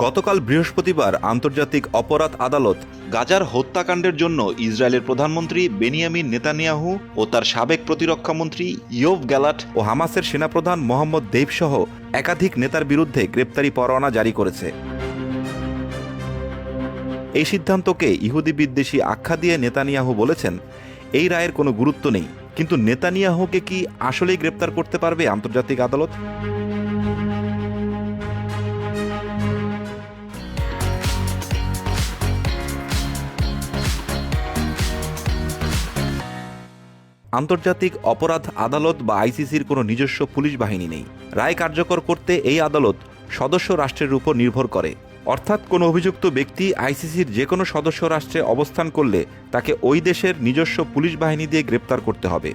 গতকাল বৃহস্পতিবার আন্তর্জাতিক অপরাধ আদালত গাজার হত্যাকাণ্ডের জন্য ইসরায়েলের প্রধানমন্ত্রী বেনিয়ামিন নেতানিয়াহু ও তার সাবেক প্রতিরক্ষামন্ত্রী ইয়োভ গ্যালাট ও হামাসের সেনাপ্রধান মোহাম্মদ দেইফ সহ একাধিক নেতার বিরুদ্ধে গ্রেপ্তারি পরোয়ানা জারি করেছে। এই সিদ্ধান্তকে ইহুদি বিদ্বেষী আখ্যা দিয়ে নেতানিয়াহু বলেছেন, এই রায়ের কোনো গুরুত্ব নেই, কিন্তু নেতানিয়াহুকে কি আসলেই গ্রেপ্তার করতে পারবে আন্তর্জাতিক আদালত? আন্তর্জাতিক অপরাধ আদালত বা আইসিসির কোনো নিজস্ব পুলিশ বাহিনী নেই। রায় কার্যকর করতে এই আদালত সদস্য রাষ্ট্রের উপর নির্ভর করে। অর্থাৎ কোনো অভিযুক্ত ব্যক্তি আইসিসির যে কোনো সদস্য রাষ্ট্রে অবস্থান করলে তাকে ওই দেশের নিজস্ব পুলিশ বাহিনী দিয়ে গ্রেপ্তার করতে হবে।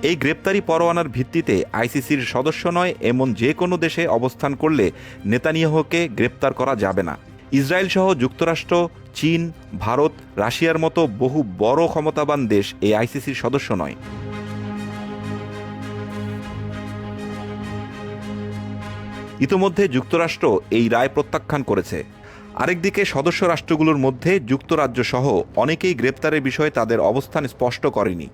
এই গ্রেপ্তারি পরোয়ানার ভিত্তিতে আইসিসির সদস্য নয় এমন যে কোনো দেশে অবস্থান করলে নেতানিয়াহুকে গ্রেপ্তার করা যাবে না। ইসরায়েল সহ যুক্তরাষ্ট্র, চীন, ভারত, রাশিয়ার মতো বহু বড় ক্ষমতাবান দেশ এই আইসিসির সদস্য নয়। ইতোমধ্যে যুক্তরাষ্ট্র এই রায় প্রত্যাখ্যান করেছে। আরেকদিকে সদস্য রাষ্ট্রগুলোর মধ্যে যুক্তরাজ্য সহ অনেকেই গ্রেপ্তারের বিষয়ে তাদের অবস্থান স্পষ্ট করেনি।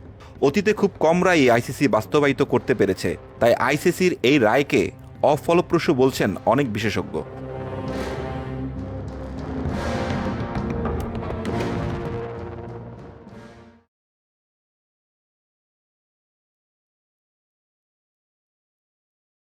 অতীতে খুব কম রায়ই আইসিসি বাস্তবায়িত করতে পেরেছে, তাই আইসিসির এই রায়কে অফলপ্রসূ বলছেন অনেক বিশেষজ্ঞ।